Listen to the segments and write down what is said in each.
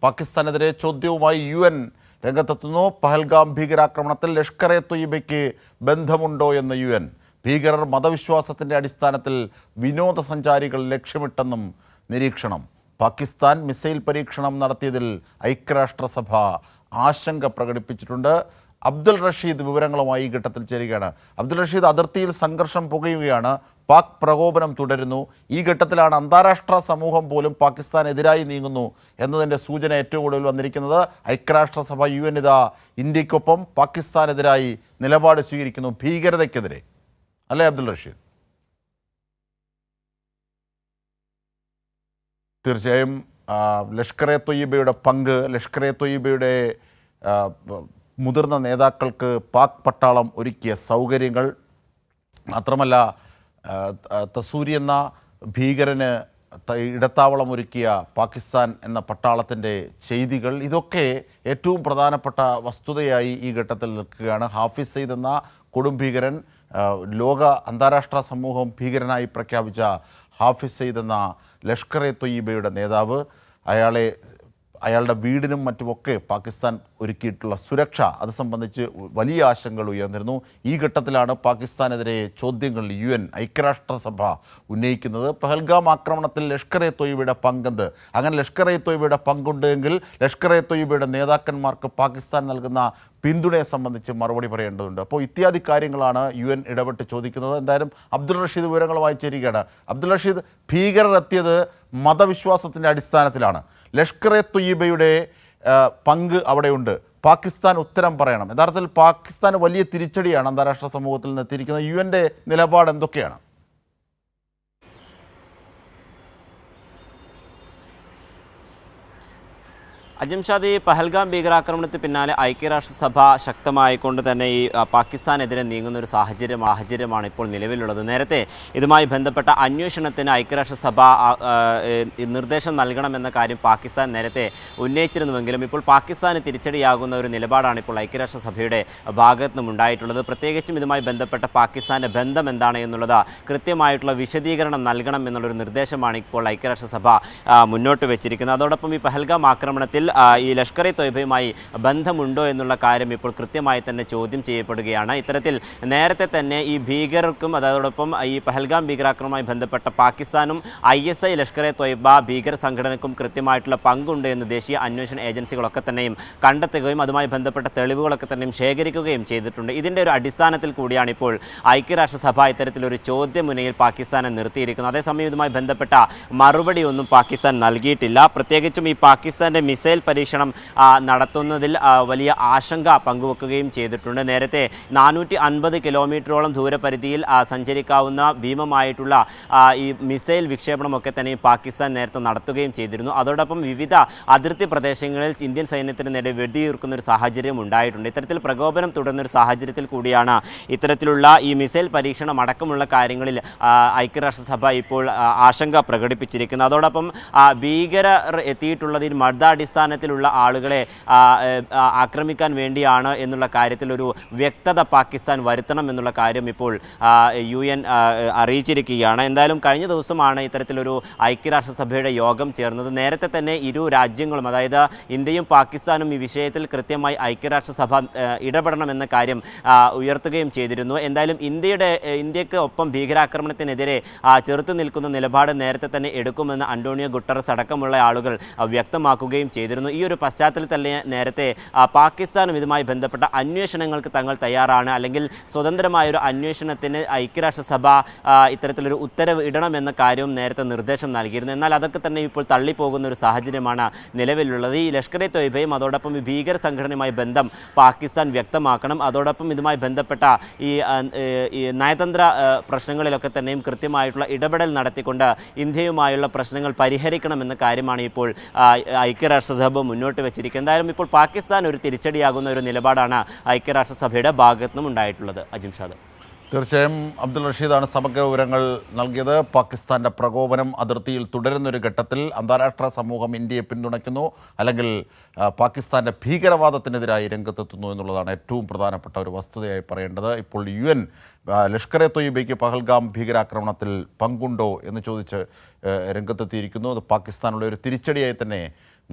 പാകിസ്ഥാനെതിരെ ചോദ്യവുമായി UN രംഗത്തെത്തുന്നു. Pahalgam ഭീകരാക്രമണത്തിൽ Lashkar A തൊയ്ബയ്ക്ക് ബന്ധമുണ്ടോ എന്ന് UN. ഭീകരർ മതവിശ്വാസത്തിൻ്റെ അടിസ്ഥാനത്തിൽ വിനോദസഞ്ചാരികൾ ലക്ഷ്യമിട്ടെന്നും നിരീക്ഷണം. പാകിസ്ഥാൻ മിസൈൽ പരീക്ഷണം നടത്തിയതിൽ ഐക്യരാഷ്ട്രസഭ ആശങ്ക പ്രകടിപ്പിച്ചിട്ടുണ്ട്. അബ്ദുൾ റഷീദ് വിവരങ്ങളുമായി ഈ ഘട്ടത്തിൽ ചേരുകയാണ്. അബ്ദുൾ റഷീദ്, അതിർത്തിയിൽ സംഘർഷം പുകയുകയാണ്, പാക് പ്രകോപനം തുടരുന്നു. ഈ ഘട്ടത്തിലാണ് അന്താരാഷ്ട്ര സമൂഹം പോലും പാകിസ്ഥാനെതിരായി നീങ്ങുന്നു എന്നതിൻ്റെ സൂചന ഏറ്റവും കൂടുതൽ വന്നിരിക്കുന്നത്. ഐക്യരാഷ്ട്രസഭ UN ഇതാ ഇന്ത്യക്കൊപ്പം പാകിസ്ഥാനെതിരായി നിലപാട് സ്വീകരിക്കുന്നു, ഭീകരതയ്ക്കെതിരെ. അല്ലേ അബ്ദുൾ റഷീദ്? തീർച്ചയായും ലഷ്കർ എ തൊയ്ബയുടെ പങ്ക്, ലഷ്കർ എ തൊയ്ബയുടെ മുതിർന്ന നേതാക്കൾക്ക് പാക് പട്ടാളം ഒരുക്കിയ സൗകര്യങ്ങൾ, മാത്രമല്ല തസൂരി എന്ന ഭീകരന് ഇടത്താവളം ഒരുക്കിയ പാകിസ്ഥാൻ എന്ന പട്ടാളത്തിൻ്റെ ചെയ്തികൾ, ഇതൊക്കെ ഏറ്റവും പ്രധാനപ്പെട്ട വസ്തുതയായി ഈ ഘട്ടത്തിൽ നിൽക്കുകയാണ്. ഹാഫിസ് സയ്യിദ് എന്ന കൊടും ഭീകരൻ, ലോക അന്താരാഷ്ട്ര സമൂഹം ഭീകരനായി പ്രഖ്യാപിച്ച ഹാഫിസ് സയ്യിദ് എന്ന ലഷ്കർ എ തൊയ്ബയുടെ നേതാവ്, അയാളുടെ വീടിനും മറ്റുമൊക്കെ പാകിസ്ഥാൻ ഒരുക്കിയിട്ടുള്ള സുരക്ഷ, അത് സംബന്ധിച്ച് വലിയ ആശങ്കകൾ ഉയർന്നിരുന്നു. ഈ ഘട്ടത്തിലാണ് പാകിസ്ഥാനെതിരെ ചോദ്യങ്ങൾ UN ഐക്യരാഷ്ട്രസഭ ഉന്നയിക്കുന്നത്. പഹൽഗാം ആക്രമണത്തിൽ ലഷ്കർ എ തൊയ്ബയുടെ പങ്കെന്ത്? അങ്ങനെ ലഷ്കർ എ തൊയ്ബയുടെ പങ്കുണ്ടെങ്കിൽ ലഷ്കർ എ തൊയ്ബയുടെ നേതാക്കന്മാർക്ക് പാകിസ്ഥാൻ നൽകുന്ന പിന്തുണയെ സംബന്ധിച്ച് മറുപടി പറയേണ്ടതുണ്ട്. അപ്പോൾ ഇത്യാദി കാര്യങ്ങളാണ് UN ഇടപെട്ട് ചോദിക്കുന്നത്. എന്തായാലും അബ്ദുൾ റഷീദ് വിവരങ്ങളുമായി ചേരുകയാണ്. അബ്ദുൾ റഷീദ്, ഭീകരർ എത്തിയത് മതവിശ്വാസത്തിൻ്റെ അടിസ്ഥാനത്തിലാണ്. ലഷ്കർ എ തൊയ്ബയുടെ പങ്ക് അവിടെയുണ്ട്. പാകിസ്ഥാൻ ഉത്തരം പറയണം. യഥാർത്ഥത്തിൽ പാകിസ്ഥാന് വലിയ തിരിച്ചടിയാണ് അന്താരാഷ്ട്ര സമൂഹത്തിൽ നിന്ന് എത്തിയിരിക്കുന്നത്. UN നിലപാട് എന്തൊക്കെയാണ്? അജംഷാദ്, പഹൽഗാം ഭീകരാക്രമണത്തിന് പിന്നാലെ ഐക്യരാഷ്ട്രസഭ ശക്തമായിക്കൊണ്ട് തന്നെ ഈ പാകിസ്ഥാനെതിരെ നീങ്ങുന്ന ഒരു സാഹചര്യമാണ് ഇപ്പോൾ നിലവിലുള്ളത്. നേരത്തെ ഇതുമായി ബന്ധപ്പെട്ട അന്വേഷണത്തിന് ഐക്യരാഷ്ട്രസഭ നിർദ്ദേശം നൽകണമെന്ന കാര്യം പാകിസ്ഥാൻ നേരത്തെ ഉന്നയിച്ചിരുന്നുവെങ്കിലും ഇപ്പോൾ പാകിസ്ഥാന് തിരിച്ചടിയാകുന്ന ഒരു നിലപാടാണ് ഇപ്പോൾ ഐക്യരാഷ്ട്രസഭയുടെ ഭാഗത്തു നിന്നും ഉണ്ടായിട്ടുള്ളത്. പ്രത്യേകിച്ചും ഇതുമായി ബന്ധപ്പെട്ട പാകിസ്ഥാൻ്റെ ബന്ധം എന്താണ് എന്നുള്ളത് കൃത്യമായിട്ടുള്ള വിശദീകരണം നൽകണം എന്നുള്ളൊരു നിർദ്ദേശമാണ് ഇപ്പോൾ ഐക്യരാഷ്ട്രസഭ മുന്നോട്ട് വെച്ചിരിക്കുന്നത്. അതോടൊപ്പം ഈ പഹൽഗാം ആക്രമണത്തിൽ ഈ ലഷ്കർ എ തൊയ്ബയുമായി ബന്ധമുണ്ടോ എന്നുള്ള കാര്യം ഇപ്പോൾ കൃത്യമായി തന്നെ ചോദ്യം ചെയ്യപ്പെടുകയാണ്. ഇത്തരത്തിൽ നേരത്തെ തന്നെ ഈ ഭീകരർക്കും അതോടൊപ്പം ഈ പഹൽഗാം ഭീകരാക്രമണവുമായി ബന്ധപ്പെട്ട പാകിസ്ഥാനും ISI ലഷ്കർ എ തൊയ്ബ ഭീകര സംഘടനയ്ക്കും കൃത്യമായിട്ടുള്ള പങ്കുണ്ട് എന്ന് ദേശീയ അന്വേഷണ ഏജൻസികളൊക്കെ തന്നെയും കണ്ടെത്തുകയും അതുമായി ബന്ധപ്പെട്ട തെളിവുകളൊക്കെ തന്നെയും ശേഖരിക്കുകയും ചെയ്തിട്ടുണ്ട്. ഇതിൻ്റെ ഒരു അടിസ്ഥാനത്തിൽ കൂടിയാണ് ഇപ്പോൾ ഐക്യരാഷ്ട്രസഭ ഇത്തരത്തിലൊരു ചോദ്യമുനയിൽ പാകിസ്ഥാനെ നിർത്തിയിരിക്കുന്നത്. അതേസമയം ഇതുമായി ബന്ധപ്പെട്ട മറുപടിയൊന്നും പാകിസ്ഥാൻ നൽകിയിട്ടില്ല. പ്രത്യേകിച്ചും ഈ പാകിസ്ഥാൻ്റെ മിസൈൽ പരീക്ഷണം നടത്തുന്നതിൽ വലിയ ആശങ്ക പങ്കുവെക്കുകയും ചെയ്തിട്ടുണ്ട്. നേരത്തെ 450 കിലോമീറ്ററോളം ദൂരപരിധിയിൽ സഞ്ചരിക്കാവുന്ന ഭീമമായിട്ടുള്ള ഈ മിസൈൽ വിക്ഷേപണമൊക്കെ തന്നെ പാകിസ്ഥാൻ നേരത്തെ നടത്തുകയും ചെയ്തിരുന്നു. അതോടൊപ്പം വിവിധ അതിർത്തി പ്രദേശങ്ങളിൽ ഇന്ത്യൻ സൈന്യത്തിന് നേരെ വെടിയുതിർക്കുന്ന ഒരു സാഹചര്യം ഉണ്ടായിട്ടുണ്ട്. ഇത്തരത്തിൽ പ്രകോപനം തുടർന്നൊരു സാഹചര്യത്തിൽ കൂടിയാണ് ഇത്തരത്തിലുള്ള ഈ മിസൈൽ പരീക്ഷണം അടക്കമുള്ള കാര്യങ്ങളിൽ ഐക്യരാഷ്ട്രസഭ ഇപ്പോൾ ആശങ്ക പ്രകടിപ്പിച്ചിരിക്കുന്നത്. അതോടൊപ്പം ഭീകരർ എത്തിയിട്ടുള്ളതിൽ മർദ്ദാടിസ്ഥാനത്തിലുള്ള ആളുകളെ ആക്രമിക്കാൻ വേണ്ടിയാണ് എന്നുള്ള കാര്യത്തിൽ ഒരു വ്യക്തത പാകിസ്ഥാൻ വരുത്തണം എന്നുള്ള കാര്യം ഇപ്പോൾ UN അറിയിച്ചിരിക്കുകയാണ്. എന്തായാലും കഴിഞ്ഞ ദിവസമാണ് ഇത്തരത്തിലൊരു ഐക്യരാഷ്ട്രസഭയുടെ യോഗം ചേർന്നത്. നേരത്തെ തന്നെ ഇരു രാജ്യങ്ങളും, അതായത് ഇന്ത്യയും പാകിസ്ഥാനും ഈ വിഷയത്തിൽ കൃത്യമായി ഐക്യരാഷ്ട്രസഭ ഇടപെടണമെന്ന കാര്യം ഉയർത്തുകയും ചെയ്തിരുന്നു. എന്തായാലും ഇന്ത്യക്ക് ഒപ്പം ഭീകരാക്രമണത്തിനെതിരെ ചെറുത്തു നിൽക്കുന്ന നിലപാട് നേരത്തെ തന്നെ എടുക്കുമെന്ന് അന്റോണിയോ ഗുട്ടറസ് അടക്കമുള്ള ആളുകൾ വ്യക്തമാക്കുകയും ചെയ്തിരുന്നു. ഈ ഒരു പശ്ചാത്തലത്തിൽ തന്നെ നേരത്തെ പാകിസ്ഥാനും ഇതുമായി ബന്ധപ്പെട്ട അന്വേഷണങ്ങൾക്ക് തങ്ങൾ തയ്യാറാണ്, അല്ലെങ്കിൽ സ്വതന്ത്രമായൊരു അന്വേഷണത്തിന് ഐക്യരാഷ്ട്രസഭ ഇത്തരത്തിലൊരു ഉത്തരവ് ഇടണമെന്ന കാര്യവും നേരത്തെ നിർദ്ദേശം നൽകിയിരുന്നു. എന്നാൽ അതൊക്കെ തന്നെ ഇപ്പോൾ തള്ളിപ്പോകുന്ന ഒരു സാഹചര്യമാണ് നിലവിലുള്ളത്. ഈ ലഷ്കർ എ തൊയ്ബയും അതോടൊപ്പം ഈ ഭീകര സംഘടനയുമായി ബന്ധം പാകിസ്ഥാൻ വ്യക്തമാക്കണം. അതോടൊപ്പം ഇതുമായി ബന്ധപ്പെട്ട ഈ നയതന്ത്ര പ്രശ്നങ്ങളിലൊക്കെ തന്നെയും കൃത്യമായിട്ടുള്ള ഇടപെടൽ നടത്തിക്കൊണ്ട് ഇന്ത്യയുമായുള്ള പ്രശ്നങ്ങൾ പരിഹരിക്കണമെന്ന കാര്യമാണ് ഇപ്പോൾ ഐക്യരാഷ്ട്രസഭ മുന്നോട്ട് വെച്ചിരിക്കുന്നത്. എന്തായാലും ഇപ്പോൾ പാകിസ്ഥാൻ ഒരു തിരിച്ചടിയാകുന്ന ഒരു നിലപാടാണ് ഐക്യരാഷ്ട്രസഭയുടെ ഭാഗത്തു നിന്നും ഉണ്ടായിട്ടുള്ളത്. അജിംഷാദ്, തീർച്ചയായും അബ്ദുൾ റഷീദാണ് സമഗ്ര വിവരങ്ങൾ നൽകിയത്. പാകിസ്ഥാൻ്റെ പ്രകോപനം അതിർത്തിയിൽ തുടരുന്നൊരു ഘട്ടത്തിൽ അന്താരാഷ്ട്ര സമൂഹം ഇന്ത്യയെ പിന്തുണയ്ക്കുന്നു, അല്ലെങ്കിൽ പാകിസ്ഥാൻ്റെ ഭീകരവാദത്തിനെതിരായി രംഗത്തെത്തുന്നു എന്നുള്ളതാണ് ഏറ്റവും പ്രധാനപ്പെട്ട ഒരു വസ്തുതയായി പറയേണ്ടത്. ഇപ്പോൾ UN ലഷ്കർ എ തൊയ്ബയ്ക്ക് പഹൽഗാം ഭീകരാക്രമണത്തിൽ പങ്കുണ്ടോ എന്ന് ചോദിച്ച് രംഗത്തെത്തിയിരിക്കുന്നു. അത് പാകിസ്ഥാനുള്ള ഒരു തിരിച്ചടിയായി തന്നെ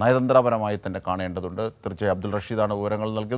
നയതന്ത്രപരമായി തന്നെ കാണേണ്ടതുണ്ട്. തീർച്ചയായും അബ്ദുൾ റഷീദാണ് വിവരങ്ങൾ നൽകിയത്.